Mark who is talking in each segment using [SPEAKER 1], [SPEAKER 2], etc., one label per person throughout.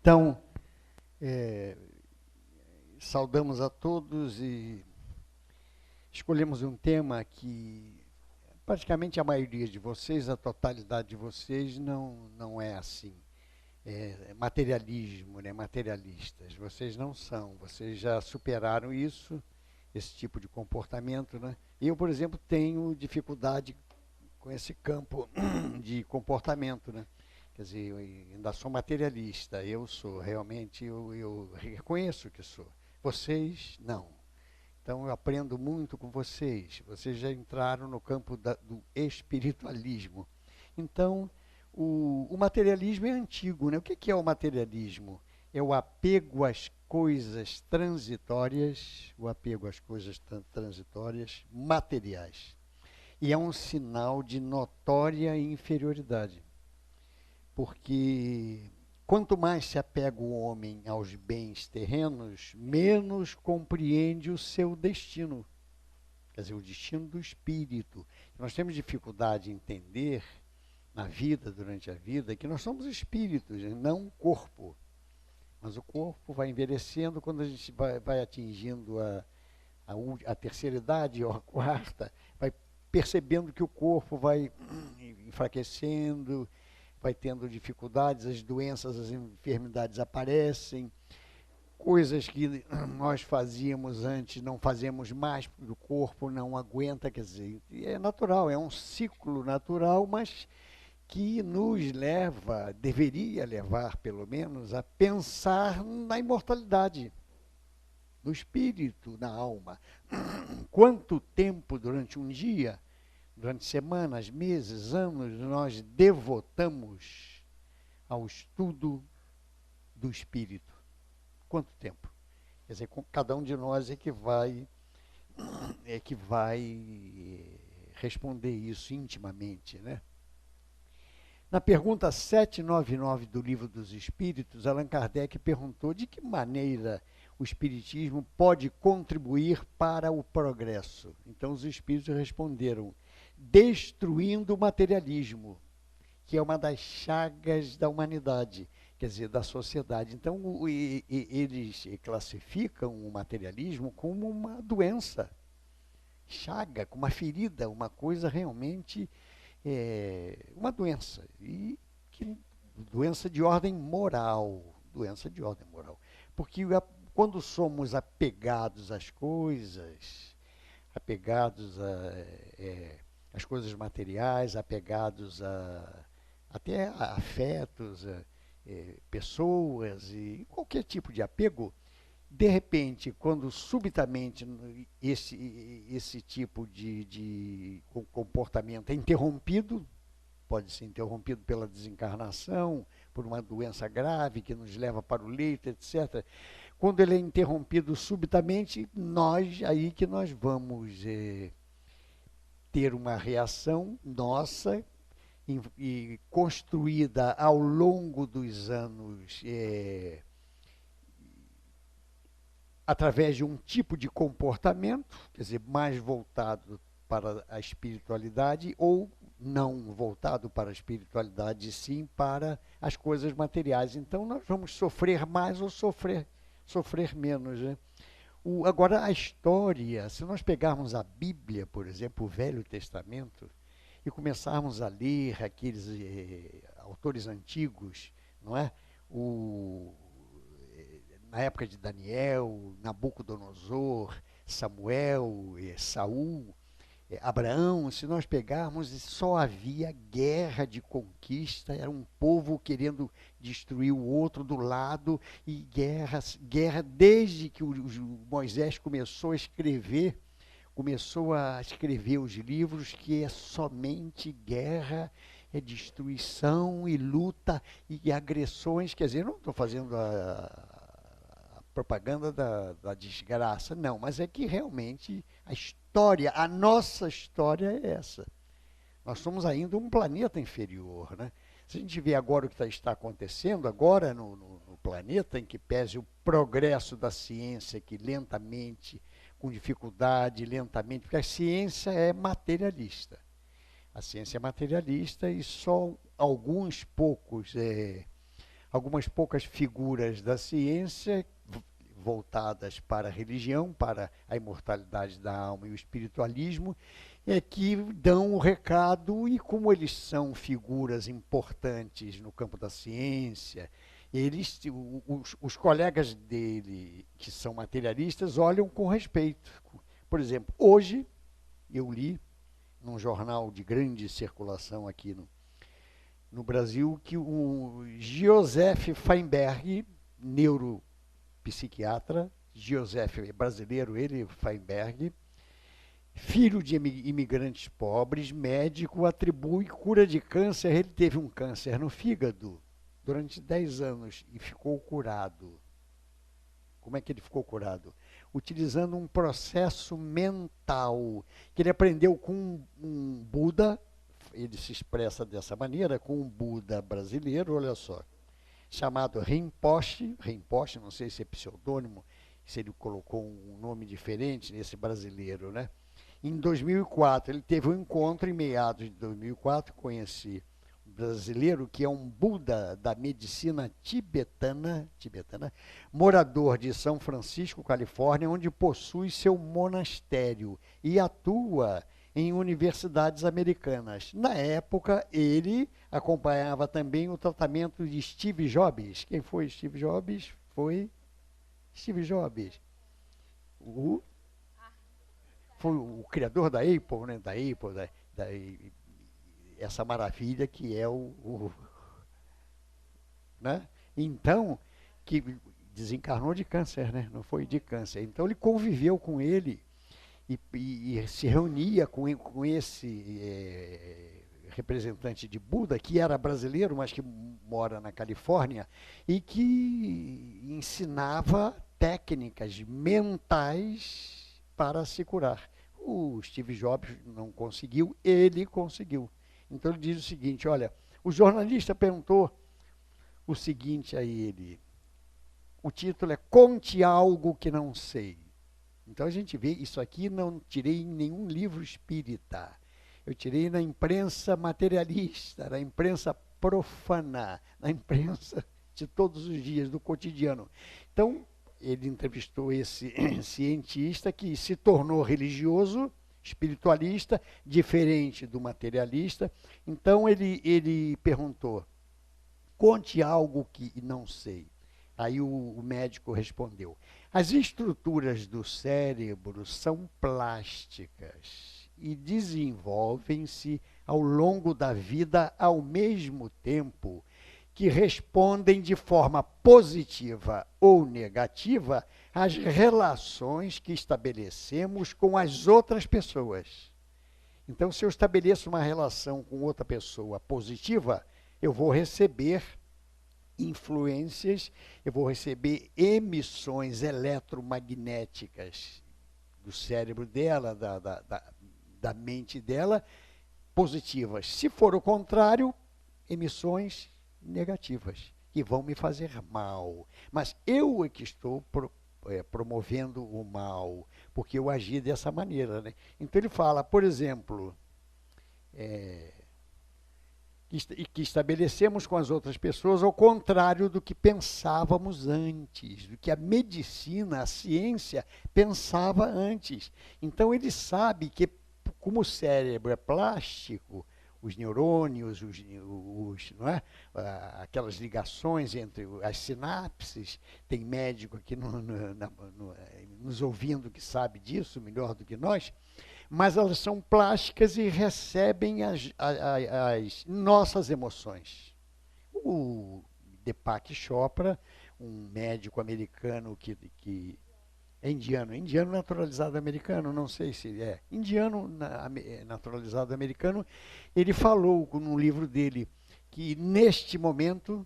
[SPEAKER 1] Então, saudamos a todos e escolhemos um tema que praticamente a maioria de vocês, a totalidade de vocês, não é assim. É materialismo, né? Materialistas. Vocês não são, vocês já superaram isso, esse tipo de comportamento, né? Eu, por exemplo, tenho dificuldade com esse campo de comportamento, né? Quer dizer, eu ainda sou materialista, eu sou, realmente, eu reconheço que sou. Vocês, não. Então, eu aprendo muito com vocês. Vocês já entraram no campo do espiritualismo. Então, o materialismo é antigo, né? O que é o materialismo? É o apego às coisas transitórias, materiais. E é um sinal de notória inferioridade. Porque quanto mais se apega o homem aos bens terrenos, menos compreende o seu destino. Quer dizer, o destino do espírito. Nós temos dificuldade em entender na vida, durante a vida, que nós somos espíritos, não corpo. Mas o corpo vai envelhecendo quando a gente vai atingindo a terceira idade, ou a quarta, vai percebendo que o corpo vai enfraquecendo, vai tendo dificuldades, as doenças, as enfermidades aparecem, coisas que nós fazíamos antes não fazemos mais, porque o corpo não aguenta, quer dizer, é natural, é um ciclo natural, mas que nos leva, deveria levar pelo menos, a pensar na imortalidade do espírito, na alma. Quanto tempo durante um dia, durante semanas, meses, anos, nós devotamos ao estudo do espírito? Quanto tempo? Quer dizer, cada um de nós é que vai responder isso intimamente, né? Na pergunta 799 do Livro dos Espíritos, Allan Kardec perguntou de que maneira o Espiritismo pode contribuir para o progresso. Então os Espíritos responderam: destruindo o materialismo, que é uma das chagas da humanidade, quer dizer, da sociedade. Então eles classificam o materialismo como uma doença, chaga, como uma ferida, uma coisa realmente... uma doença, e doença de ordem moral, porque quando somos apegados às coisas, apegados às coisas materiais, apegados até a afetos, pessoas e qualquer tipo de apego, de repente, quando subitamente esse tipo de comportamento é interrompido, pode ser interrompido pela desencarnação, por uma doença grave que nos leva para o leito, etc. Quando ele é interrompido subitamente, aí que nós vamos ter uma reação nossa e construída ao longo dos anos, através de um tipo de comportamento, quer dizer, mais voltado para a espiritualidade ou não voltado para a espiritualidade, sim para as coisas materiais. Então nós vamos sofrer mais ou sofrer menos, né? Agora a história, se nós pegarmos a Bíblia, por exemplo, o Velho Testamento, e começarmos a ler aqueles autores antigos, não é? Na época de Daniel, Nabucodonosor, Samuel, Saul, Abraão, se nós pegarmos, só havia guerra de conquista, era um povo querendo destruir o outro do lado, e guerra desde que Moisés começou a escrever os livros, que é somente guerra, é destruição e luta e agressões. Quer dizer, eu não estou fazendo a propaganda da desgraça, não, mas é que realmente a nossa história é essa. Nós somos ainda um planeta inferior, né? Se a gente vê agora o que está acontecendo, agora no planeta, em que pese o progresso da ciência, que lentamente, com dificuldade, lentamente, porque a ciência é materialista. A ciência é materialista e só alguns poucos algumas poucas figuras da ciência voltadas para a religião, para a imortalidade da alma e o espiritualismo, que dão o recado, e como eles são figuras importantes no campo da ciência, os colegas dele, que são materialistas, olham com respeito. Por exemplo, hoje eu li num jornal de grande circulação aqui no Brasil, que o Joseph Feinberg, neuropsiquiatra, Joseph brasileiro, ele, Feinberg, filho de imigrantes pobres, médico, atribui cura de câncer. Ele teve um câncer no fígado durante 10 anos e ficou curado. Como é que ele ficou curado? Utilizando um processo mental que ele aprendeu com um Buda. Ele se expressa dessa maneira, com um Buda brasileiro, olha só, chamado Rinpoche. Rinpoche, não sei se é pseudônimo, se ele colocou um nome diferente nesse brasileiro, né? Em 2004, ele teve um encontro, em meados de 2004, com esse brasileiro, que é um Buda da medicina tibetana, morador de São Francisco, Califórnia, onde possui seu monastério e atua em universidades americanas. Na época, ele acompanhava também o tratamento de Steve Jobs. Quem foi Steve Jobs? Foi Steve Jobs. Foi o criador da Apple, né? Essa maravilha que é né? Então, que desencarnou de câncer, né? Não foi de câncer. Então ele conviveu com ele e se reunia com esse representante de Buda, que era brasileiro, mas que mora na Califórnia, e que ensinava técnicas mentais para se curar. O Steve Jobs não conseguiu, ele conseguiu. Então ele diz o seguinte, olha, o jornalista perguntou o seguinte a ele, o título é Conte Algo que Não Sei. Então a gente vê, isso aqui não tirei em nenhum livro espírita, eu tirei na imprensa materialista, na imprensa profana, na imprensa de todos os dias, do cotidiano. Então, ele entrevistou esse cientista que se tornou religioso, espiritualista, diferente do materialista. Então ele perguntou, conte algo que não sei. Aí o médico respondeu, as estruturas do cérebro são plásticas e desenvolvem-se ao longo da vida ao mesmo tempo que respondem de forma positiva ou negativa às relações que estabelecemos com as outras pessoas. Então, se eu estabeleço uma relação com outra pessoa positiva, eu vou receber influências, eu vou receber emissões eletromagnéticas do cérebro dela, da mente dela, positivas. Se for o contrário, emissões negativas, que vão me fazer mal. Mas eu é que estou promovendo o mal, porque eu agi dessa maneira, né? Então ele fala, por exemplo, que estabelecemos com as outras pessoas ao contrário do que pensávamos antes, do que a medicina, a ciência pensava antes. Então ele sabe que, como o cérebro é plástico, os neurônios, não é? Aquelas ligações entre as sinapses, tem médico aqui nos ouvindo que sabe disso melhor do que nós, mas elas são plásticas e recebem as nossas emoções. O Deepak Chopra, um médico americano que é indiano naturalizado americano, não sei se é, indiano naturalizado americano, ele falou num livro dele que neste momento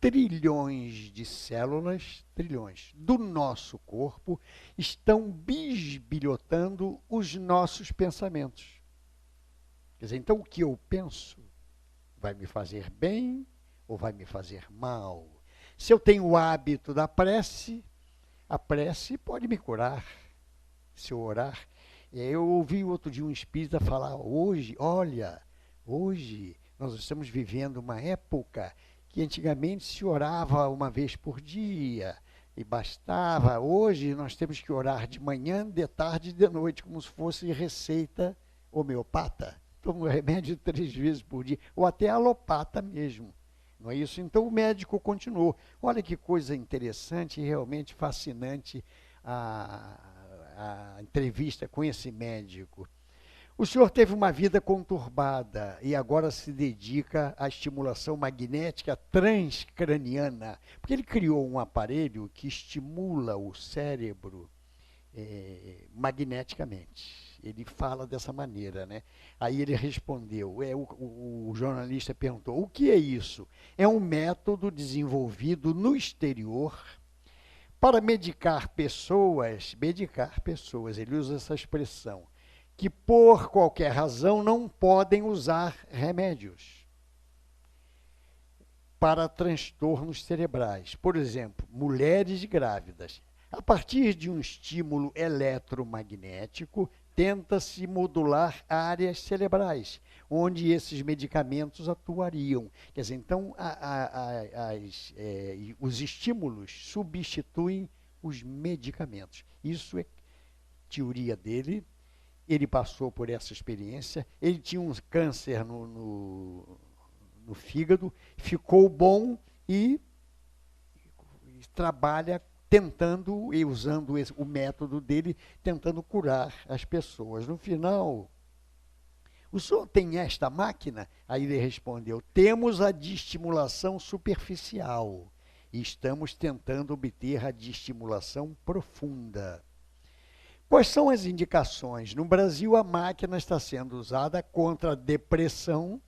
[SPEAKER 1] trilhões de células, trilhões, do nosso corpo estão bisbilhotando os nossos pensamentos. Quer dizer, então o que eu penso vai me fazer bem ou vai me fazer mal? Se eu tenho o hábito da prece, a prece pode me curar, se eu orar. Eu ouvi outro dia um espírita falar, hoje nós estamos vivendo uma época que antigamente se orava uma vez por dia e bastava. Hoje nós temos que orar de manhã, de tarde e de noite, como se fosse receita homeopata. Toma remédio 3 vezes por dia, ou até alopata mesmo. Não é isso? Então o médico continuou. Olha que coisa interessante e realmente fascinante a entrevista com esse médico. O senhor teve uma vida conturbada e agora se dedica à estimulação magnética transcraniana, porque ele criou um aparelho que estimula o cérebro magneticamente. Ele fala dessa maneira, né? Aí ele respondeu, o jornalista perguntou, o que é isso? É um método desenvolvido no exterior para medicar pessoas, ele usa essa expressão, que por qualquer razão não podem usar remédios para transtornos cerebrais. Por exemplo, mulheres grávidas. A partir de um estímulo eletromagnético, tenta-se modular áreas cerebrais, onde esses medicamentos atuariam. Quer dizer, então, os estímulos substituem os medicamentos. Isso é teoria dele. Ele passou por essa experiência, ele tinha um câncer no fígado, ficou bom e trabalha tentando e usando o método dele, tentando curar as pessoas. No final, o senhor tem esta máquina? Aí ele respondeu, temos a de estimulação superficial e estamos tentando obter a de estimulação profunda. Quais são as indicações? No Brasil, a máquina está sendo usada contra a depressão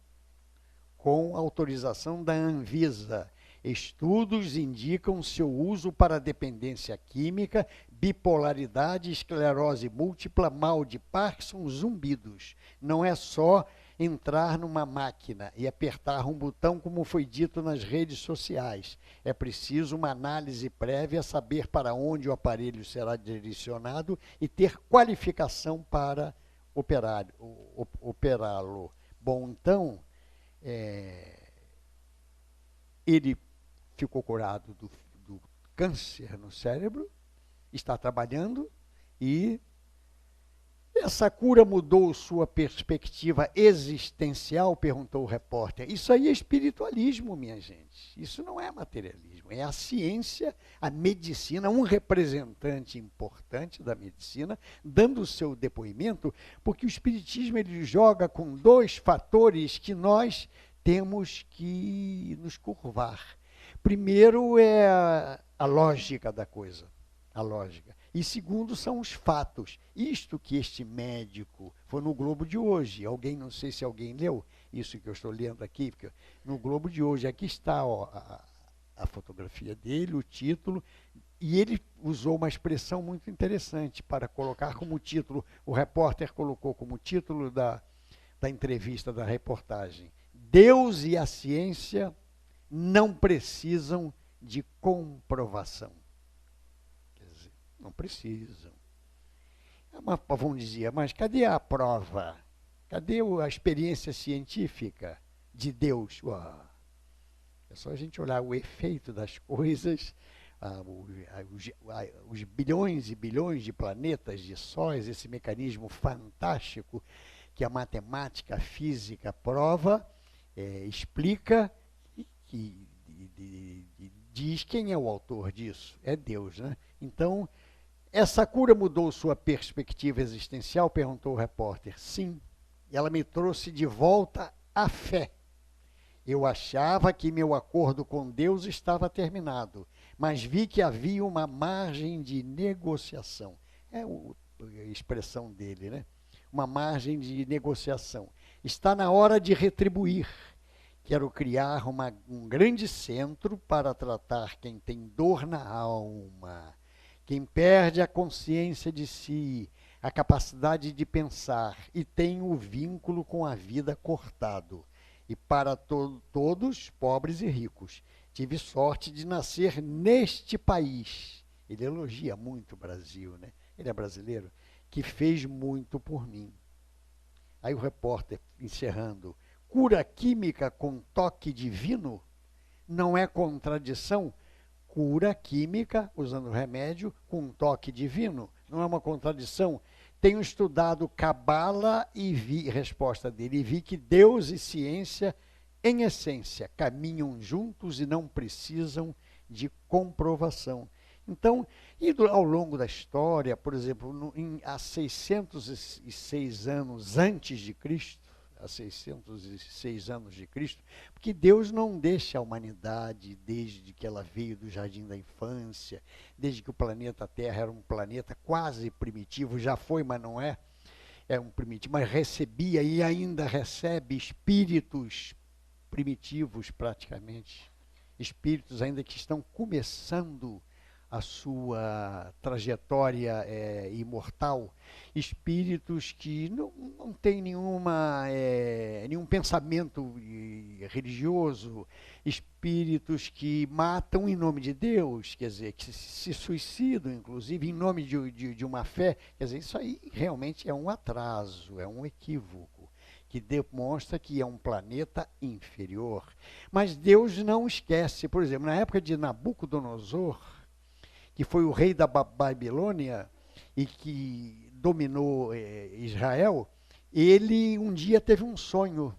[SPEAKER 1] com autorização da Anvisa. Estudos indicam seu uso para dependência química, bipolaridade, esclerose múltipla, mal de Parkinson, zumbidos. Não é só entrar numa máquina e apertar um botão, como foi dito nas redes sociais. É preciso uma análise prévia, saber para onde o aparelho será direcionado e ter qualificação para operá-lo. Bom, então, ele ficou curado do câncer no cérebro, está trabalhando e essa cura mudou sua perspectiva existencial? Perguntou o repórter. Isso aí é espiritualismo, minha gente. Isso não é materialismo. É a ciência, a medicina, um representante importante da medicina, dando o seu depoimento, porque o espiritismo ele joga com 2 fatores que nós temos que nos curvar. Primeiro é a lógica da coisa, a lógica. E segundo são os fatos. Isto que este médico, foi no Globo de hoje, não sei se alguém leu isso que eu estou lendo aqui, porque no Globo de hoje, aqui está a fotografia dele, o título, e ele usou uma expressão muito interessante para colocar como título, o repórter colocou como título da entrevista, da reportagem, Deus e a ciência não precisam de comprovação. Não precisam. Vamos dizer, mas cadê a prova? Cadê a experiência científica de Deus? É só a gente olhar o efeito das coisas, os bilhões e bilhões de planetas, de sóis, esse mecanismo fantástico que a matemática, a física prova, explica e diz quem é o autor disso. É Deus, né? Então, essa cura mudou sua perspectiva existencial? Perguntou o repórter. Sim, ela me trouxe de volta à fé. Eu achava que meu acordo com Deus estava terminado, mas vi que havia uma margem de negociação. É a expressão dele, né? Uma margem de negociação. Está na hora de retribuir. Quero criar um grande centro para tratar quem tem dor na alma, quem perde a consciência de si, a capacidade de pensar e tem o vínculo com a vida cortado. E para todos, pobres e ricos. Tive sorte de nascer neste país. Ele elogia muito o Brasil, né? Ele é brasileiro, que fez muito por mim. Aí o repórter, encerrando, cura química com toque divino? não é contradição. Cura química, usando remédio, com um toque divino. Não é uma contradição. Tenho estudado Cabala e vi, resposta dele, e vi que Deus e ciência, em essência, caminham juntos e não precisam de comprovação. Então, ao longo da história, por exemplo, há 606 anos antes de Cristo, há 606 anos de Cristo, porque Deus não deixa a humanidade desde que ela veio do jardim da infância, desde que o planeta Terra era um planeta quase primitivo, já foi, mas não é, é um primitivo, mas recebia e ainda recebe espíritos primitivos praticamente, espíritos ainda que estão começando a sua trajetória imortal, espíritos que não têm nenhum pensamento religioso, espíritos que matam em nome de Deus, quer dizer, que se suicidam, inclusive, em nome de uma fé. Quer dizer, isso aí realmente é um atraso, é um equívoco, que demonstra que é um planeta inferior. Mas Deus não esquece, por exemplo, na época de Nabucodonosor, que foi o rei da Babilônia e que dominou Israel, ele um dia teve um sonho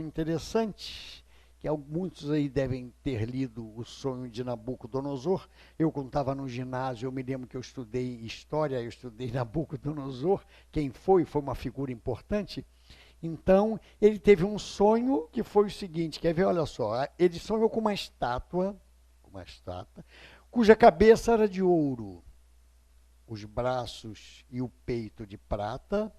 [SPEAKER 1] interessante, que muitos aí devem ter lido o sonho de Nabucodonosor. Eu, quando estava no ginásio, eu me lembro que eu estudei história, eu estudei Nabucodonosor, quem foi uma figura importante. Então, ele teve um sonho que foi o seguinte, quer ver, olha só, ele sonhou com uma estátua, cuja cabeça era de ouro, os braços e o peito de prata,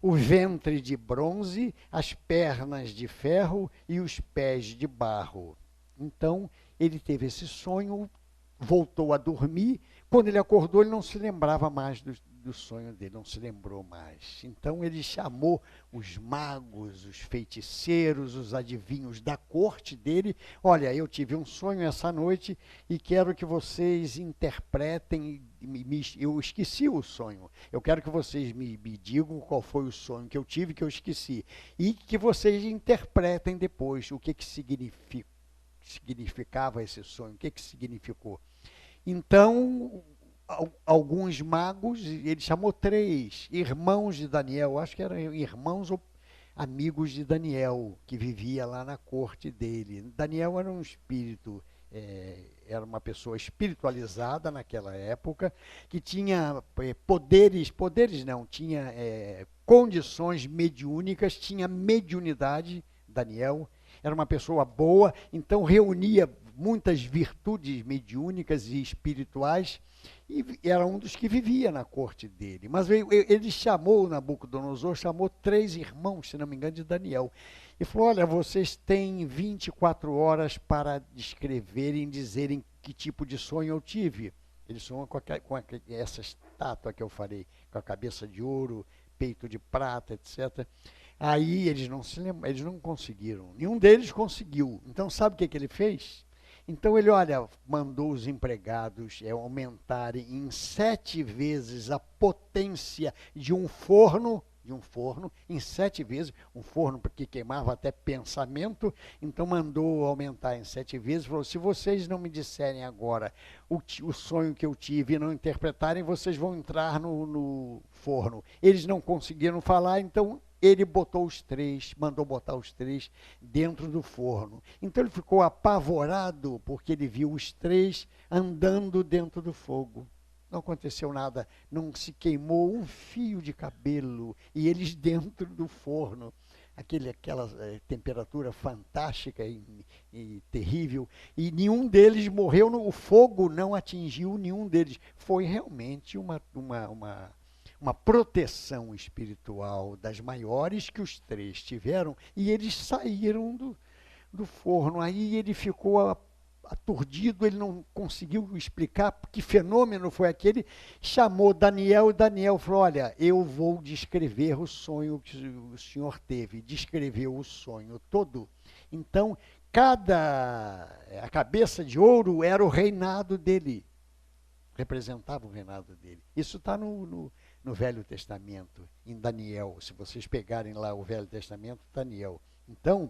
[SPEAKER 1] o ventre de bronze, as pernas de ferro e os pés de barro. Então, ele teve esse sonho, voltou a dormir. Quando ele acordou, ele não se lembrava mais do sonho dele, não se lembrou mais. Então, ele chamou os magos, os feiticeiros, os adivinhos da corte dele. Olha, eu tive um sonho essa noite e quero que vocês interpretem. Eu esqueci o sonho. Eu quero que vocês me digam qual foi o sonho que eu tive, que eu esqueci. E que vocês interpretem depois o que significava esse sonho, o que significou. Então, alguns magos, ele chamou 3 irmãos de Daniel, acho que eram irmãos ou amigos de Daniel, que vivia lá na corte dele. Daniel era um espírito, era uma pessoa espiritualizada naquela época, que tinha poderes não, tinha condições mediúnicas, tinha mediunidade. Daniel era uma pessoa boa, então reunia muitas virtudes mediúnicas e espirituais, e era um dos que vivia na corte dele. Mas ele chamou, Nabucodonosor chamou 3 irmãos, se não me engano, de Daniel, e falou: olha, vocês têm 24 horas para descreverem, dizerem que tipo de sonho eu tive. Ele sonhou com essa estátua que eu falei, com a cabeça de ouro, peito de prata, etc. Aí eles não conseguiram, nenhum deles conseguiu. Então sabe o que ele fez? Então ele, olha, mandou os empregados aumentarem em 7 vezes a potência de um forno, em 7 vezes, um forno que queimava até pensamento. Então mandou aumentar em 7 vezes, falou: se vocês não me disserem agora o sonho que eu tive e não interpretarem, vocês vão entrar no forno. Eles não conseguiram falar, então ele mandou botar os 3 dentro do forno. Então ele ficou apavorado, porque ele viu os 3 andando dentro do fogo. Não aconteceu nada, não se queimou um fio de cabelo, e eles dentro do forno. Aquela temperatura fantástica e terrível, e nenhum deles morreu, o fogo não atingiu nenhum deles. Foi realmente uma proteção espiritual das maiores que os 3 tiveram, e eles saíram do forno. Aí ele ficou aturdido, ele não conseguiu explicar que fenômeno foi aquele. Chamou Daniel, e Daniel falou: olha, eu vou descrever o sonho que o senhor teve. Descreveu o sonho todo. Então, a cabeça de ouro era o reinado dele, representava o reinado dele. Isso está no Velho Testamento, em Daniel. Se vocês pegarem lá o Velho Testamento, Daniel. Então,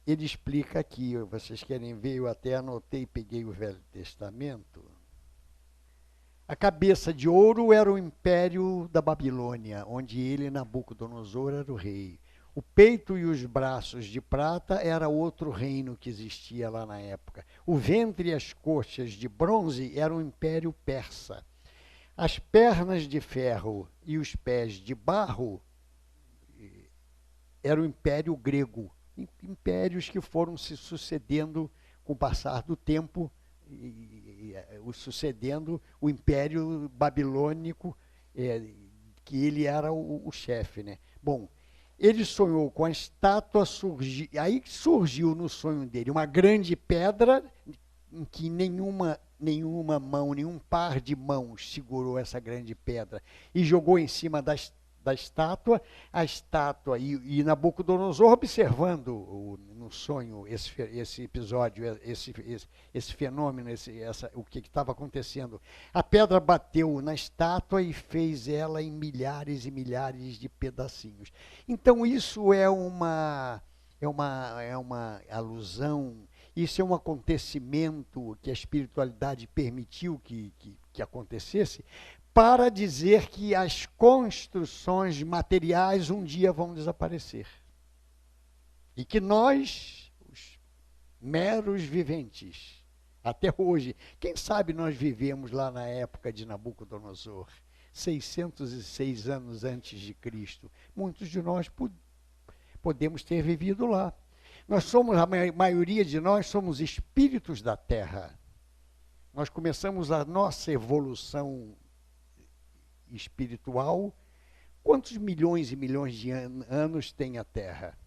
[SPEAKER 1] ele explica aqui, vocês querem ver, eu até anotei, peguei o Velho Testamento. A cabeça de ouro era o império da Babilônia, onde ele, Nabucodonosor, era o rei. O peito e os braços de prata era outro reino que existia lá na época. O ventre e as coxas de bronze era o império persa. As pernas de ferro e os pés de barro era o império grego. Impérios que foram se sucedendo com o passar do tempo, sucedendo o império babilônico, que ele era o chefe, né? Bom, ele sonhou com a estátua, aí surgiu no sonho dele uma grande pedra em que nenhuma mão, nenhum par de mãos segurou essa grande pedra e jogou em cima da estátua, e Nabucodonosor observando no sonho esse episódio, esse fenômeno, o que estava acontecendo. A pedra bateu na estátua e fez ela em milhares e milhares de pedacinhos. Então isso é uma alusão, isso é um acontecimento que a espiritualidade permitiu que acontecesse, para dizer que as construções materiais um dia vão desaparecer. E que nós, os meros viventes, até hoje, quem sabe nós vivemos lá na época de Nabucodonosor, 606 anos antes de Cristo. Muitos de nós podemos ter vivido lá. Nós somos, a maioria de nós somos espíritos da Terra. Nós começamos a nossa evolução espiritual. Quantos milhões e milhões de anos tem a Terra?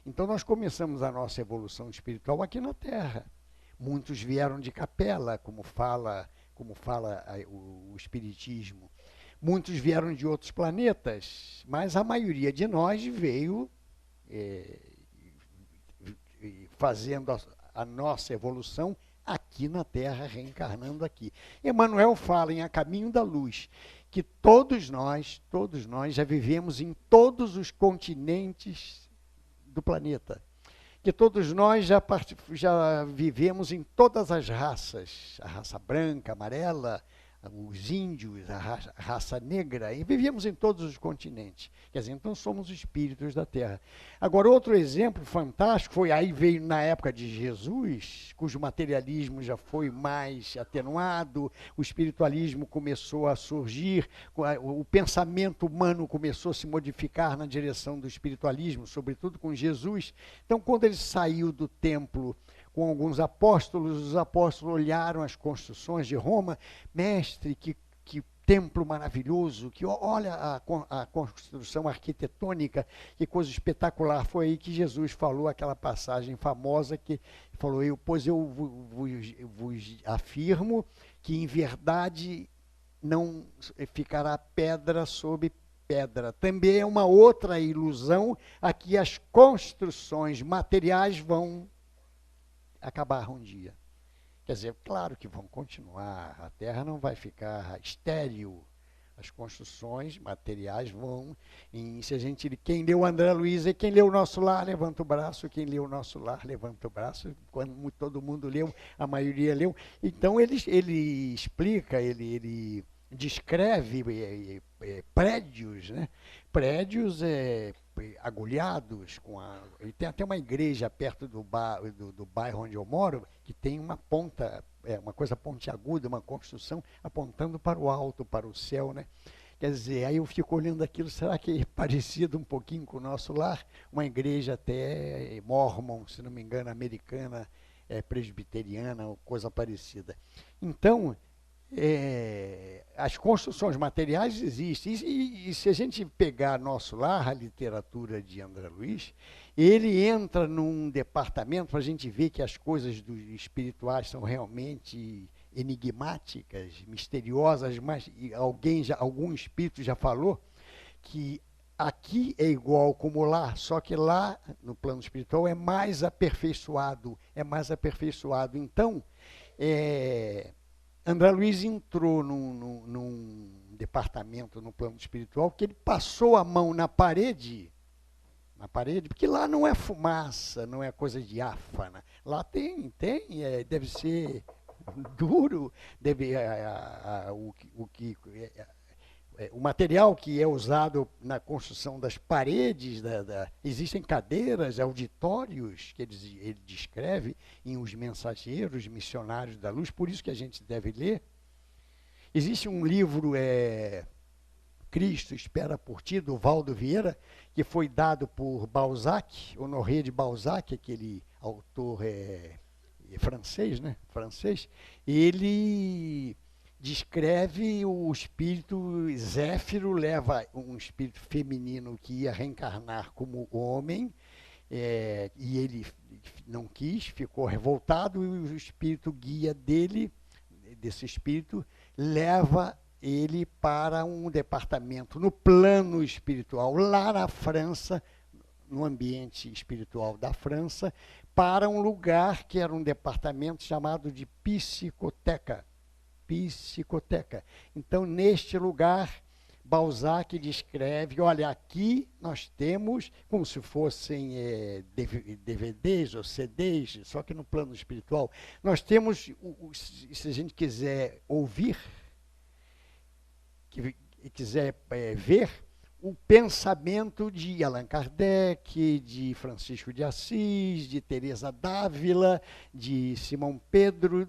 [SPEAKER 1] Então nós começamos a nossa evolução espiritual aqui na Terra. Muitos vieram de Capela, como fala o Espiritismo. Muitos vieram de outros planetas, mas a maioria de nós veio fazendo a nossa evolução aqui na Terra, reencarnando aqui. Emmanuel fala em A Caminho da Luz, que todos nós já vivemos em todos os continentes do planeta. Que todos nós já vivemos em todas as raças, a raça branca, amarela, os índios, a raça negra, e vivíamos em todos os continentes. Quer dizer, então somos espíritos da Terra. Agora, outro exemplo fantástico veio na época de Jesus, cujo materialismo já foi mais atenuado, o espiritualismo começou a surgir, o pensamento humano começou a se modificar na direção do espiritualismo, sobretudo com Jesus. Então, quando ele saiu do templo com alguns apóstolos, os apóstolos olharam as construções de Roma. Mestre, que templo maravilhoso, que olha a construção arquitetônica, que coisa espetacular. Foi aí que Jesus falou aquela passagem famosa que falou: pois eu vos afirmo que em verdade não ficará pedra sobre pedra. Também é uma outra ilusão a que as construções materiais vão acabar um dia. Quer dizer, claro que vão continuar, a Terra não vai ficar estéril, as construções materiais vão. Quem leu André Luiz e quem leu o Nosso Lar, levanta o braço. Quem leu o Nosso Lar, levanta o braço. Quando todo mundo leu, a maioria leu. Então ele explica, ele descreve prédios, né? Prédios agulhados. E tem até uma igreja perto do bairro onde eu moro, que tem uma ponta, uma coisa pontiaguda, uma construção apontando para o alto, para o céu, né? Quer dizer, aí eu fico olhando aquilo, será que é parecido um pouquinho com o Nosso Lar? Uma igreja até mormon, se não me engano, americana, presbiteriana, coisa parecida. Então, as construções materiais existem. E se a gente pegar Nosso Lar, a literatura de André Luiz, ele entra num departamento para a gente ver que as coisas espirituais são realmente enigmáticas, misteriosas, mas algum espírito já falou que aqui é igual como lá, só que lá, no plano espiritual, é mais aperfeiçoado. Então, André Luiz entrou num departamento no plano espiritual que ele passou a mão na parede na parede, porque lá não é fumaça, não é coisa diáfana. Lá deve ser duro, o material que é usado na construção das paredes, existem cadeiras, auditórios, que ele descreve em Os Mensageiros Missionários da Luz, por isso que a gente deve ler. Existe um livro, Cristo Espera por Ti, do Valdo Vieira, que foi dado por Balzac, Honoré de Balzac, aquele autor francês, né? Francês. Ele descreve o espírito Zéfiro, leva um espírito feminino que ia reencarnar como homem, e ele não quis, ficou revoltado, e o espírito guia desse espírito, leva ele para um departamento no plano espiritual, lá na França, no ambiente espiritual da França, para um lugar que era um departamento chamado de psicoteca. Psicoteca. Então, neste lugar, Balzac descreve, olha, aqui nós temos, como se fossem DVDs ou CDs, só que no plano espiritual, nós temos, se a gente quiser ouvir, que quiser ver, o pensamento de Allan Kardec, de Francisco de Assis, de Teresa d'Ávila, de Simão Pedro,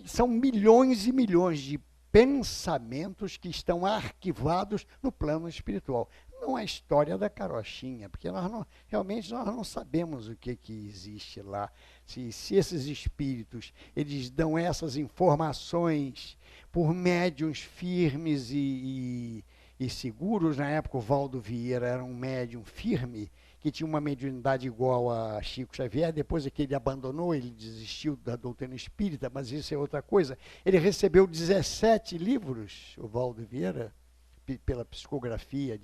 [SPEAKER 1] são milhões e milhões de pensamentos que estão arquivados no plano espiritual. Não é a história da carochinha, porque realmente nós não sabemos o que existe lá. Se esses espíritos, eles dão essas informações por médiuns firmes e seguros. Na época, o Valdo Vieira era um médium firme, que tinha uma mediunidade igual a Chico Xavier. Depois é que ele abandonou, ele desistiu da doutrina espírita, mas isso é outra coisa. Ele recebeu 17 livros, o Valdo Vieira, pela psicografia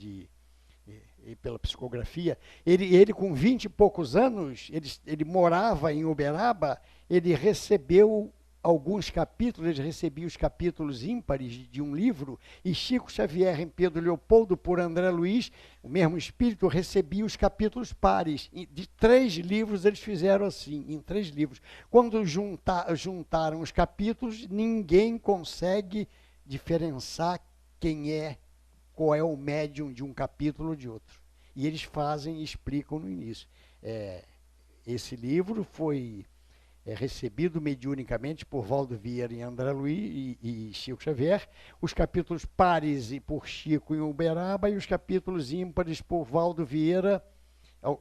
[SPEAKER 1] ele com 20 e poucos anos, ele morava em Uberaba, ele recebeu alguns capítulos, ele recebia os capítulos ímpares de um livro, e Chico Xavier, em Pedro Leopoldo, por André Luiz, o mesmo espírito, recebia os capítulos pares. De 3 livros, eles fizeram assim, em 3 livros. Quando juntaram os capítulos, ninguém consegue diferenciar qual é o médium de um capítulo ou de outro. E eles fazem e explicam no início. Esse livro foi recebido mediunicamente por Valdo Vieira em André Luiz e Chico Xavier, os capítulos pares por Chico em Uberaba e os capítulos ímpares por Valdo Vieira,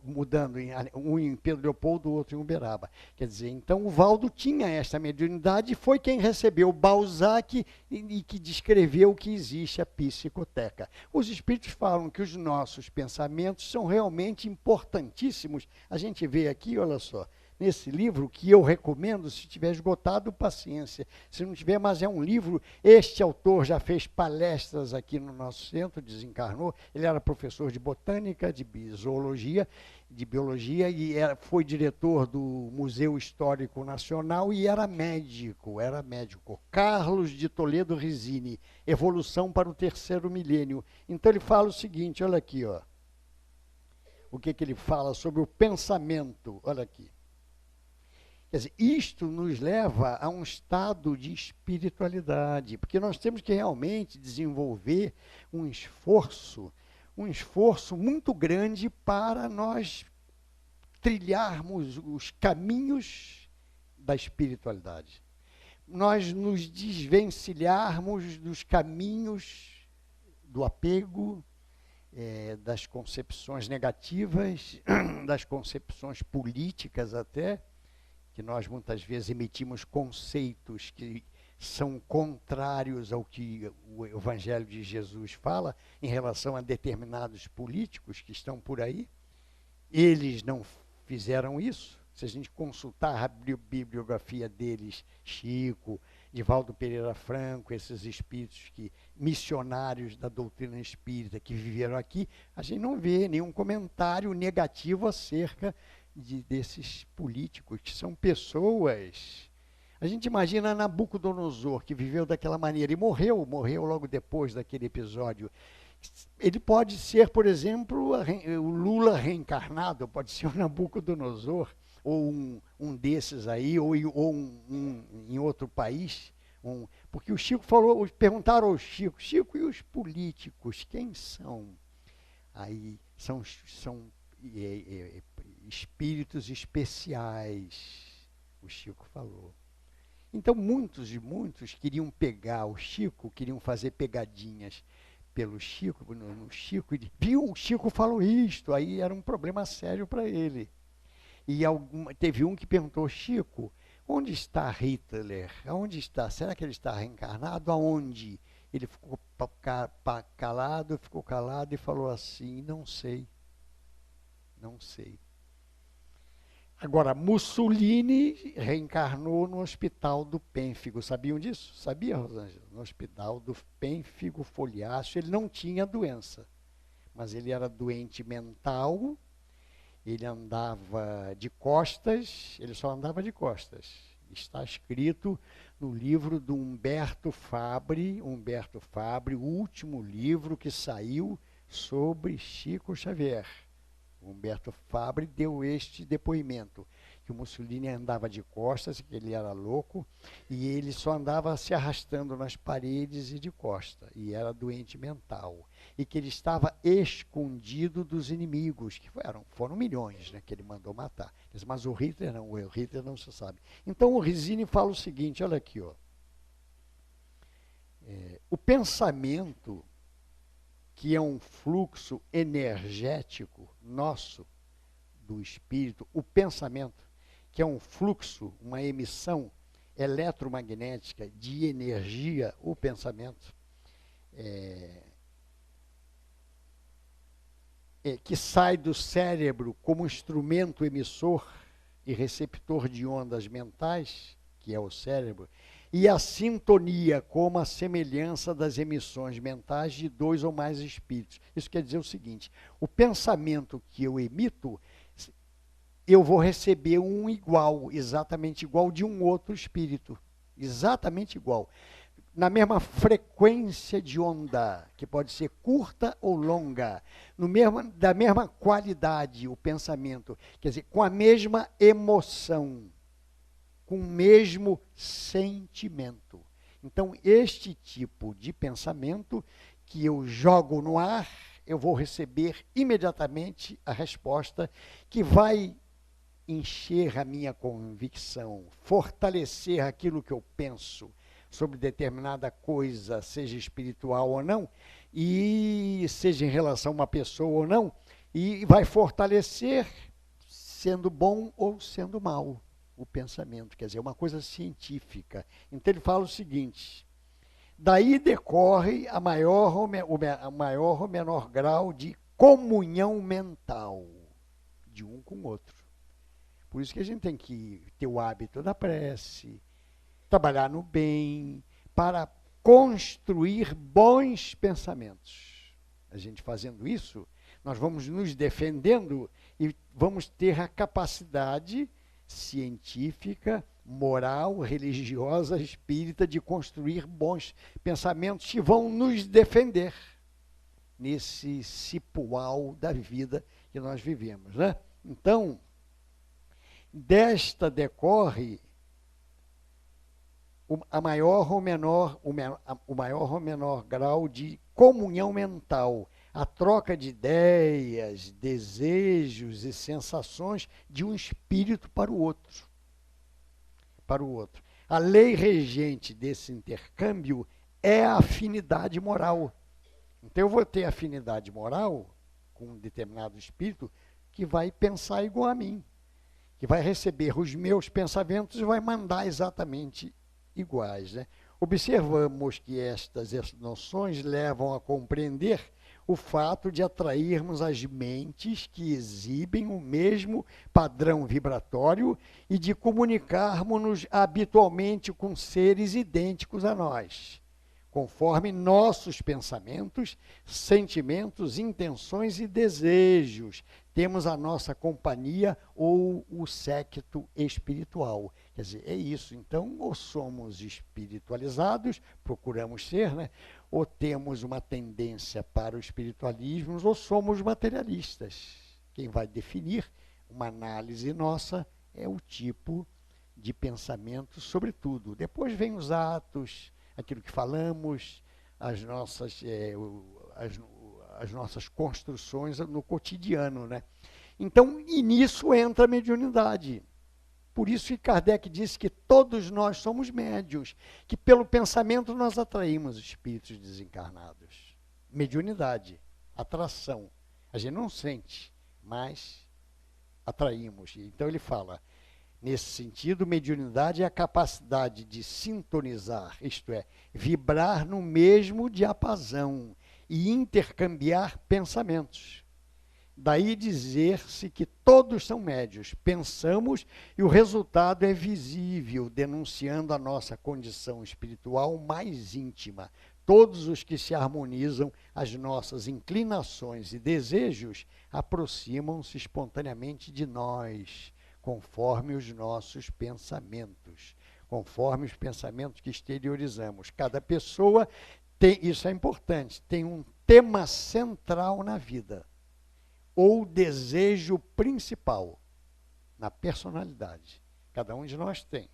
[SPEAKER 1] mudando, um em Pedro Leopoldo, o outro em Uberaba. Quer dizer, então o Valdo tinha esta mediunidade e foi quem recebeu Balzac e que descreveu que existe a psicoteca. Os espíritos falam que os nossos pensamentos são realmente importantíssimos. A gente vê aqui, olha só, nesse livro, que eu recomendo, se tiver esgotado, paciência. Se não tiver, mas é um livro, este autor já fez palestras aqui no nosso centro, desencarnou, ele era professor de botânica, de zoologia, de biologia, e foi diretor do Museu Histórico Nacional e era médico. Carlos de Toledo Risini, Evolução para o Terceiro Milênio. Então ele fala o seguinte, olha aqui, ó, o que ele fala sobre o pensamento, olha aqui. Quer dizer, isto nos leva a um estado de espiritualidade, porque nós temos que realmente desenvolver um esforço muito grande para nós trilharmos os caminhos da espiritualidade. Nós nos desvencilharmos dos caminhos do apego, das concepções negativas, das concepções políticas até, que nós muitas vezes emitimos conceitos que são contrários ao que o Evangelho de Jesus fala em relação a determinados políticos que estão por aí. Eles não fizeram isso. Se a gente consultar a bibliografia deles, Chico, Divaldo Pereira Franco, esses espíritos missionários da doutrina espírita que viveram aqui, a gente não vê nenhum comentário negativo acerca desses políticos, que são pessoas. A gente imagina Nabucodonosor, que viveu daquela maneira e morreu logo depois daquele episódio. Ele pode ser, por exemplo, o Lula reencarnado, pode ser o Nabucodonosor, ou um desses aí, ou em outro país. Porque o Chico falou, perguntaram ao Chico, Chico, e os políticos, quem são? Aí são espíritos especiais, o Chico falou. Então muitos queriam pegar o Chico, queriam fazer pegadinhas pelo Chico, no Chico, e viu, o Chico falou isto, aí era um problema sério para ele. E teve um que perguntou, Chico, onde está Hitler? Aonde está? Será que ele está reencarnado? Aonde? Ele ficou calado e falou assim, não sei. Não sei. Agora, Mussolini reencarnou no Hospital do Pênfigo. Sabiam disso? Sabia, Rosângela? No Hospital do Pênfigo Foliáceo. Ele não tinha doença, mas ele era doente mental. Ele andava de costas, ele só andava de costas. Está escrito no livro do Humberto Fabre, o último livro que saiu sobre Chico Xavier. Humberto Fabre deu este depoimento, que o Mussolini andava de costas, que ele era louco, e ele só andava se arrastando nas paredes e de costas, e era doente mental. E que ele estava escondido dos inimigos, que foram milhões, né, que ele mandou matar. Mas o Hitler não se sabe. Então o Rizzini fala o seguinte, olha aqui, ó. O pensamento, que é um fluxo energético nosso, do espírito, o pensamento, que é um fluxo, uma emissão eletromagnética de energia, o pensamento, que sai do cérebro como instrumento emissor e receptor de ondas mentais, que é o cérebro, e a sintonia como a semelhança das emissões mentais de dois ou mais espíritos. Isso quer dizer o seguinte, o pensamento que eu emito, eu vou receber um igual, exatamente igual de um outro espírito, exatamente igual. Na mesma frequência de onda, que pode ser curta ou longa, da mesma qualidade, o pensamento, quer dizer, com a mesma emoção, com o mesmo sentimento. Então, este tipo de pensamento que eu jogo no ar, eu vou receber imediatamente a resposta que vai encher a minha convicção, fortalecer aquilo que eu penso sobre determinada coisa, seja espiritual ou não, e seja em relação a uma pessoa ou não, e vai fortalecer, sendo bom ou sendo mal, o pensamento, quer dizer, uma coisa científica. Então ele fala o seguinte, daí decorre a maior ou menor grau de comunhão mental de um com o outro. Por isso que a gente tem que ter o hábito da prece, trabalhar no bem, para construir bons pensamentos. A gente fazendo isso, nós vamos nos defendendo e vamos ter a capacidade científica, moral, religiosa, espírita, de construir bons pensamentos que vão nos defender nesse cipual da vida que nós vivemos, né? Então, desta decorre o maior ou menor grau de comunhão mental, a troca de ideias, desejos e sensações de um espírito para o outro. A lei regente desse intercâmbio é a afinidade moral. Então eu vou ter afinidade moral com um determinado espírito que vai pensar igual a mim, que vai receber os meus pensamentos e vai mandar exatamente iguais, né? Observamos que estas noções levam a compreender o fato de atrairmos as mentes que exibem o mesmo padrão vibratório e de comunicarmos-nos habitualmente com seres idênticos a nós, conforme nossos pensamentos, sentimentos, intenções e desejos. Temos a nossa companhia ou o séquito espiritual. Quer dizer, é isso. Então, ou somos espiritualizados, procuramos ser, né? ou temos uma tendência para o espiritualismo, ou somos materialistas. Quem vai definir uma análise nossa é o tipo de pensamento sobre tudo. Depois vem os atos, aquilo que falamos, as nossas construções no cotidiano, né? Então, e nisso entra a mediunidade. Por isso que Kardec disse que todos nós somos médiuns, que pelo pensamento nós atraímos espíritos desencarnados. Mediunidade, atração. A gente não sente, mas atraímos. Então ele fala, nesse sentido, mediunidade é a capacidade de sintonizar, isto é, vibrar no mesmo diapasão e intercambiar pensamentos. Daí dizer-se que todos são médios. Pensamos e o resultado é visível, denunciando a nossa condição espiritual mais íntima. Todos os que se harmonizam às nossas inclinações e desejos aproximam-se espontaneamente de nós, conforme os nossos pensamentos, conforme os pensamentos que exteriorizamos. Cada pessoa tem, isso é importante, tem um tema central na vida, ou desejo principal na personalidade. Cada um de nós tem,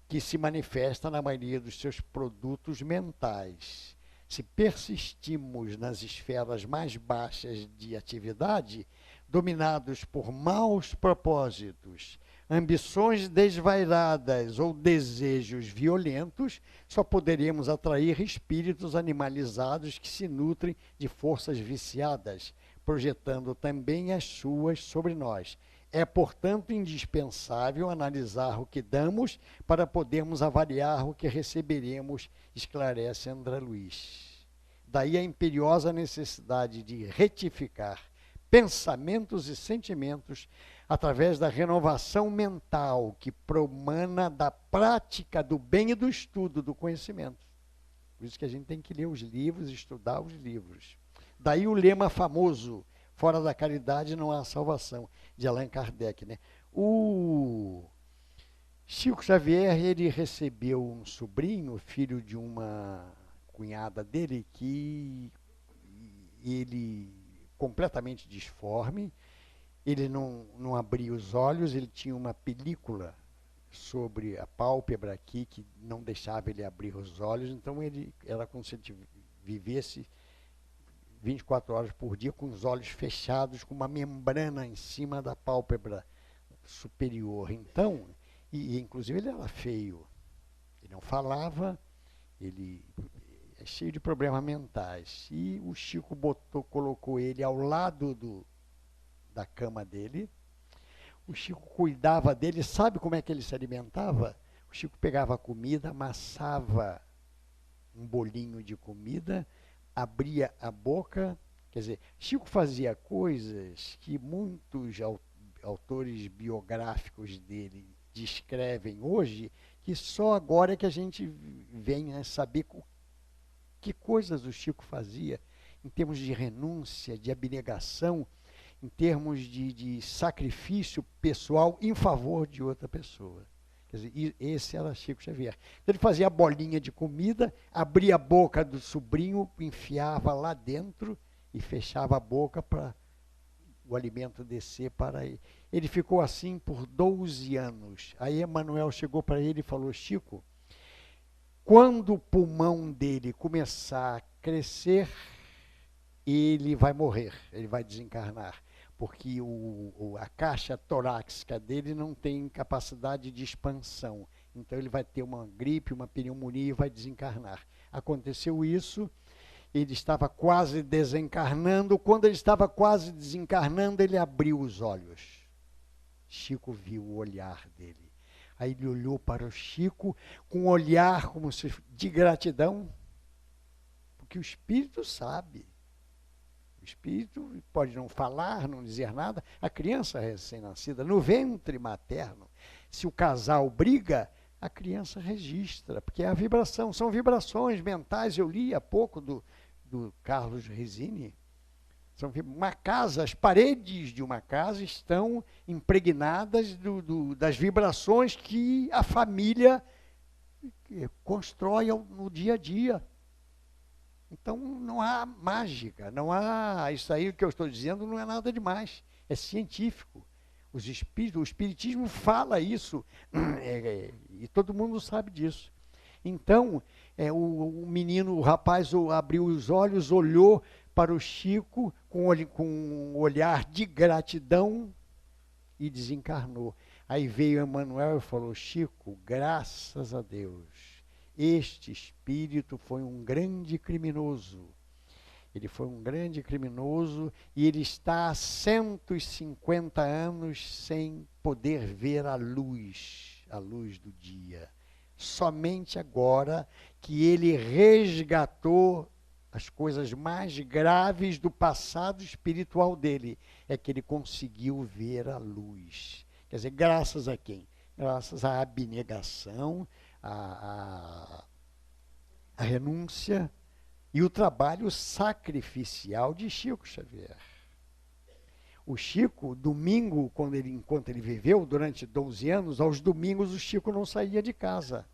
[SPEAKER 1] que se manifesta na maioria dos seus produtos mentais. Se persistimos nas esferas mais baixas de atividade, dominados por maus propósitos, ambições desvairadas ou desejos violentos, só poderemos atrair espíritos animalizados que se nutrem de forças viciadas, projetando também as suas sobre nós. É, portanto, indispensável analisar o que damos para podermos avaliar o que receberemos, esclarece André Luiz. Daí a imperiosa necessidade de retificar pensamentos e sentimentos através da renovação mental que promana da prática do bem e do estudo do conhecimento. Por isso que a gente tem que ler os livros, estudar os livros. Daí o lema famoso, fora da caridade não há salvação, de Allan Kardec, né? O Chico Xavier, ele recebeu um sobrinho, filho de uma cunhada dele, que ele, completamente disforme, ele não abria os olhos, ele tinha uma película sobre a pálpebra aqui, que não deixava ele abrir os olhos, então ele era como se ele vivesse 24 horas por dia com os olhos fechados, com uma membrana em cima da pálpebra superior. Então, e inclusive ele era feio, ele não falava, ele é cheio de problemas mentais. E o Chico colocou ele ao lado da cama dele. O Chico cuidava dele, sabe como é que ele se alimentava? O Chico pegava a comida, amassava um bolinho de comida, abria a boca, quer dizer, Chico fazia coisas que muitos autores biográficos dele descrevem hoje, que só agora é que a gente vem a saber que coisas o Chico fazia em termos de renúncia, de abnegação, em termos de sacrifício pessoal em favor de outra pessoa. Quer dizer, esse era Chico Xavier. Então ele fazia a bolinha de comida, abria a boca do sobrinho, enfiava lá dentro e fechava a boca para o alimento descer para ele. Ele ficou assim por 12 anos. Aí Emmanuel chegou para ele e falou, Chico, quando o pulmão dele começar a crescer, ele vai morrer, ele vai desencarnar, porque a caixa torácica dele não tem capacidade de expansão. Então ele vai ter uma gripe, uma pneumonia e vai desencarnar. Aconteceu isso, ele estava quase desencarnando. Quando ele estava quase desencarnando, ele abriu os olhos. Chico viu o olhar dele. Aí ele olhou para o Chico com um olhar como se de gratidão, porque o espírito sabe. O espírito pode não falar, não dizer nada. A criança recém-nascida, no ventre materno, se o casal briga, a criança registra, porque é a vibração, são vibrações mentais. Eu li há pouco do Carlos Resini. São uma casa, as paredes de uma casa estão impregnadas das vibrações que a família constrói no dia a dia. Então não há mágica, não há. Isso aí que eu estou dizendo não é nada demais, é científico. O espiritismo fala isso, e todo mundo sabe disso. Então, o menino, o rapaz abriu os olhos, olhou para o Chico com um olhar de gratidão e desencarnou. Aí veio Emmanuel e falou: Chico, graças a Deus, este espírito foi um grande criminoso. Ele foi um grande criminoso e ele está há 150 anos sem poder ver a luz do dia. Somente agora que ele resgatou as coisas mais graves do passado espiritual dele, é que ele conseguiu ver a luz. Quer dizer, graças a quem? Graças à abnegação, à renúncia e o trabalho sacrificial de Chico Xavier. O Chico, domingo, enquanto ele viveu, durante 12 anos, aos domingos o Chico não saía de casa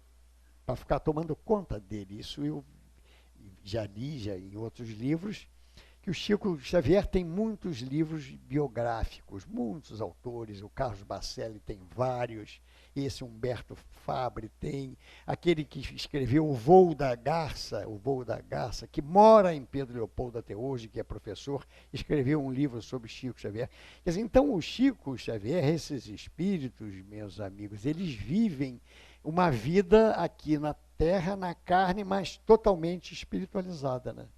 [SPEAKER 1] para ficar tomando conta dele. Isso eu já li em outros livros, que o Chico Xavier tem muitos livros biográficos, muitos autores, o Carlos Bacelli tem vários, esse Humberto Fabre tem, aquele que escreveu O Voo da Garça, que mora em Pedro Leopoldo até hoje, que é professor, escreveu um livro sobre Chico Xavier. Quer dizer, então o Chico Xavier, esses espíritos, meus amigos, eles vivem uma vida aqui na Terra, na carne, mas totalmente espiritualizada, né?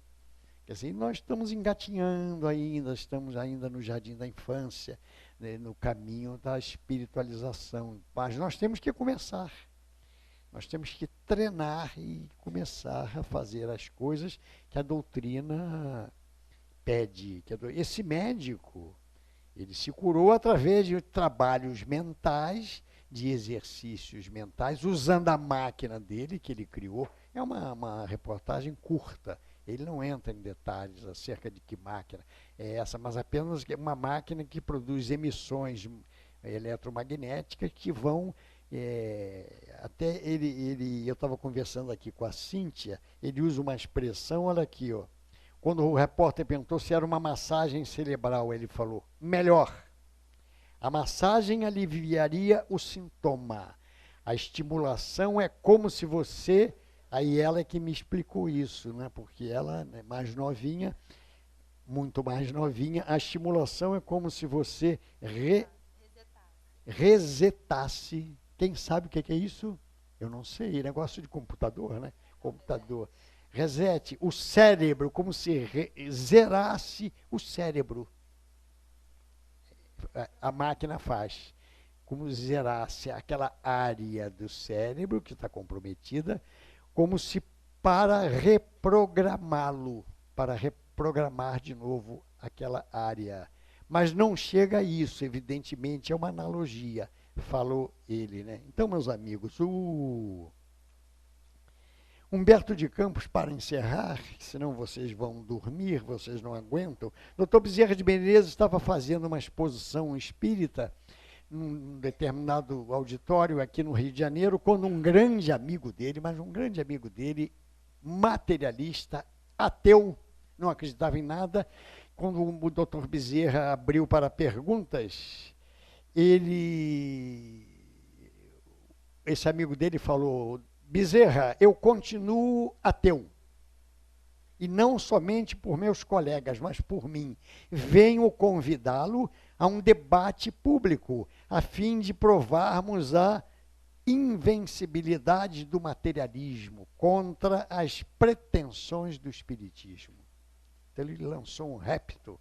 [SPEAKER 1] Quer dizer, nós estamos engatinhando ainda, estamos ainda no jardim da infância, né, no caminho da espiritualização. Mas nós temos que começar. Nós temos que treinar e começar a fazer as coisas que a doutrina pede. Esse médico, ele se curou através de trabalhos mentais, de exercícios mentais, usando a máquina dele, que ele criou. É uma reportagem curta. Ele não entra em detalhes acerca de que máquina é essa, mas apenas uma máquina que produz emissões eletromagnéticas que vão até eu estava conversando aqui com a Cíntia, ele usa uma expressão, olha aqui, ó. Quando o repórter perguntou se era uma massagem cerebral, ele falou: melhor. A massagem aliviaria o sintoma. A estimulação é como se você... Aí ela é que me explicou isso, né? Porque ela é mais novinha, muito mais novinha. A estimulação é como se você resetasse. Quem sabe o que é isso? Eu não sei, negócio de computador, né? Computador. Resete o cérebro, como se zerasse o cérebro. A máquina faz. Como zerasse aquela área do cérebro que está comprometida, como se para reprogramá-lo, para reprogramar de novo aquela área. Mas não chega a isso, evidentemente, é uma analogia, falou ele, né? Então, meus amigos, o Humberto de Campos, para encerrar, senão vocês vão dormir, vocês não aguentam, Dr. Bezerra de Menezes estava fazendo uma exposição espírita num determinado auditório aqui no Rio de Janeiro, quando um grande amigo dele, mas um grande amigo dele, materialista, ateu, não acreditava em nada, quando o Dr. Bezerra abriu para perguntas, esse amigo dele falou: Bezerra, eu continuo ateu. E não somente por meus colegas, mas por mim. Venho convidá-lo a um debate público, a fim de provarmos a invencibilidade do materialismo contra as pretensões do espiritismo. Então ele lançou um repto,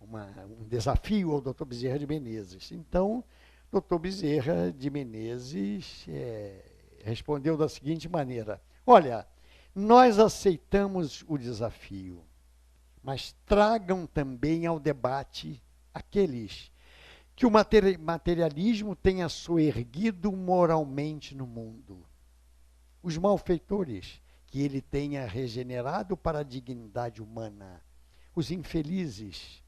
[SPEAKER 1] um desafio ao Dr. Bezerra de Menezes. Então, Dr. Bezerra de Menezes respondeu da seguinte maneira: olha, nós aceitamos o desafio, mas tragam também ao debate aqueles que o materialismo tenha soerguido moralmente no mundo, os malfeitores que ele tenha regenerado para a dignidade humana, os infelizes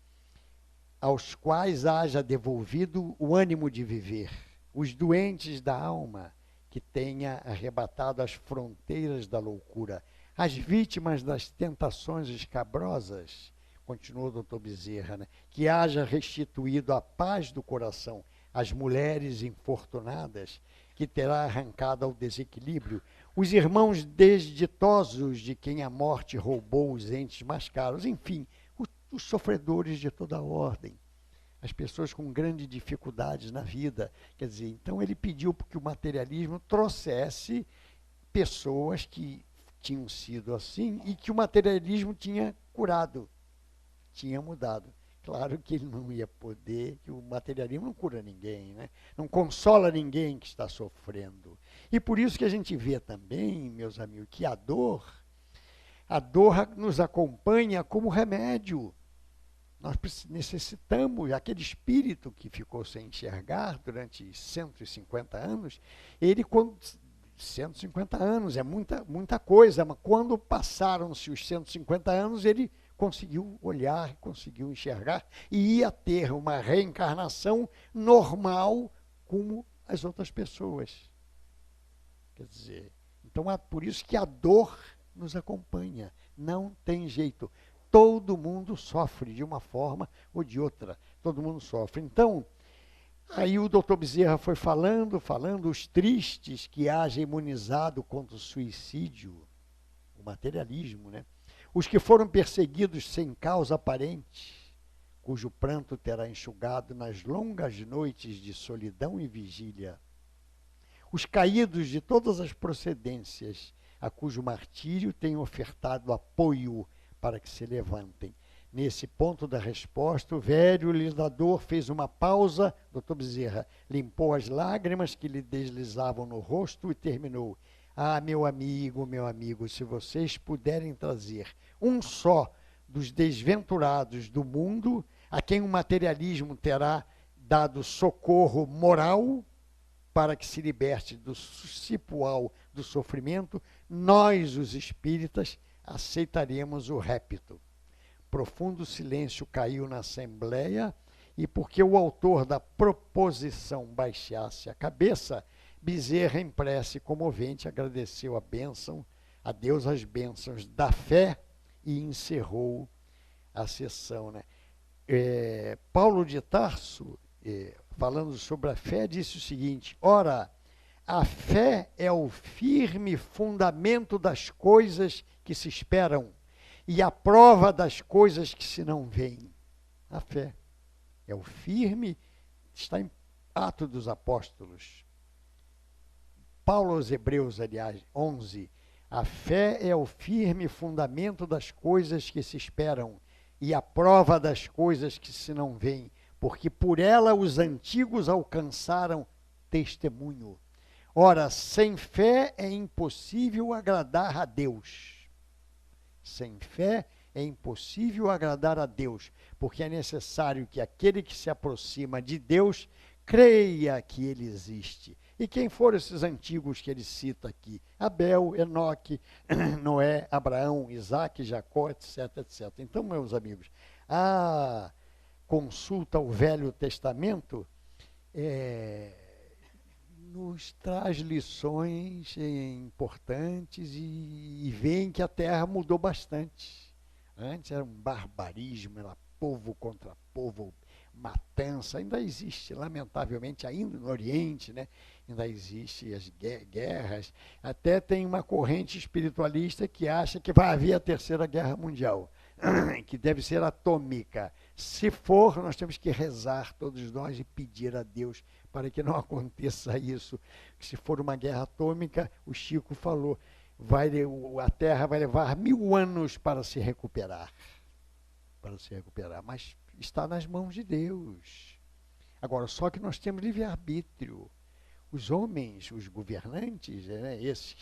[SPEAKER 1] aos quais haja devolvido o ânimo de viver, os doentes da alma que tenha arrebatado as fronteiras da loucura, As vítimas das tentações escabrosas, continuou o doutor Bezerra, né, que haja restituído a paz do coração às mulheres infortunadas, que terá arrancado ao desequilíbrio os irmãos desditosos de quem a morte roubou os entes mais caros, enfim, os sofredores de toda a ordem, as pessoas com grandes dificuldades na vida. Quer dizer, então ele pediu que o materialismo trouxesse pessoas que tinham sido assim e que o materialismo tinha curado, tinha mudado. Claro que ele não ia poder, que o materialismo não cura ninguém, né? Não consola ninguém que está sofrendo. E por isso que a gente vê também, meus amigos, que a dor nos acompanha como remédio. Nós necessitamos, aquele espírito que ficou sem enxergar durante 150 anos, ele, 150 anos é muita coisa, mas quando passaram-se os 150 anos, ele conseguiu olhar, conseguiu enxergar e ia ter uma reencarnação normal como as outras pessoas. Quer dizer, então é por isso que a dor nos acompanha, não tem jeito. Todo mundo sofre de uma forma ou de outra, todo mundo sofre. Então, aí o doutor Bezerra foi falando, os tristes que haja imunizado contra o suicídio, o materialismo, né? Os que foram perseguidos sem causa aparente, cujo pranto terá enxugado nas longas noites de solidão e vigília. Os caídos de todas as procedências, a cujo martírio tem ofertado apoio para que se levantem. Nesse ponto da resposta, o velho lidador fez uma pausa, doutor Bezerra, limpou as lágrimas que lhe deslizavam no rosto e terminou. Ah, meu amigo, se vocês puderem trazer um só dos desventurados do mundo, a quem o materialismo terá dado socorro moral para que se liberte do cipual do sofrimento, nós, os espíritas, aceitaremos o répito. Profundo silêncio caiu na assembleia e, porque o autor da proposição baixasse a cabeça, Bezerra, em prece comovente, agradeceu a Deus as bênçãos da fé e encerrou a sessão, né? Paulo de Tarso, falando sobre a fé, disse o seguinte: ora, a fé é o firme fundamento das coisas que se esperam e a prova das coisas que se não veem. A fé é o firme, está em Atos dos Apóstolos. Paulo aos Hebreus, aliás, 11. A fé é o firme fundamento das coisas que se esperam e a prova das coisas que se não veem, porque por ela os antigos alcançaram testemunho. Ora, sem fé é impossível agradar a Deus. Sem fé é impossível agradar a Deus, porque é necessário que aquele que se aproxima de Deus creia que ele existe. E quem foram esses antigos que ele cita aqui? Abel, Enoque, Noé, Abraão, Isaac, Jacó, etc, etc. Então, meus amigos, a consulta ao Velho Testamento nos traz lições importantes e veem que a Terra mudou bastante. Antes era um barbarismo, era povo contra povo, matança, ainda existe, lamentavelmente, ainda no Oriente, né? Ainda existe as guerras. Até tem uma corrente espiritualista que acha que vai haver a Terceira Guerra Mundial, que deve ser atômica. Se for, nós temos que rezar, todos nós, e pedir a Deus para que não aconteça isso. Que se for uma guerra atômica, o Chico falou, a Terra vai levar 1000 anos para se recuperar. Mas está nas mãos de Deus. Agora, só que nós temos livre-arbítrio. Os homens, os governantes,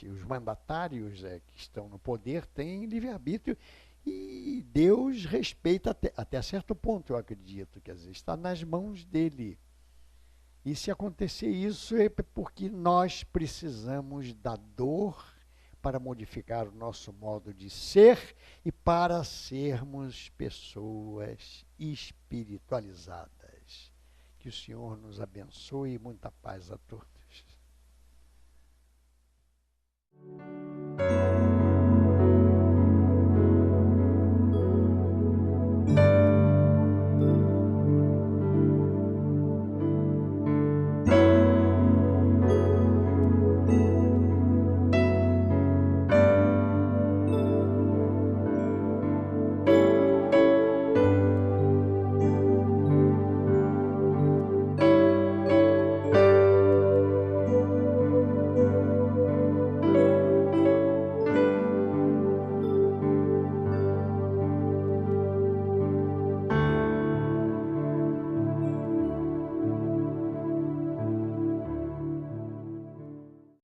[SPEAKER 1] os mandatários que estão no poder, têm livre-arbítrio e Deus respeita até certo ponto, eu acredito. Quer dizer, está nas mãos dele. E se acontecer isso é porque nós precisamos da dor para modificar o nosso modo de ser e para sermos pessoas espiritualizadas. Que o Senhor nos abençoe e muita paz a todos.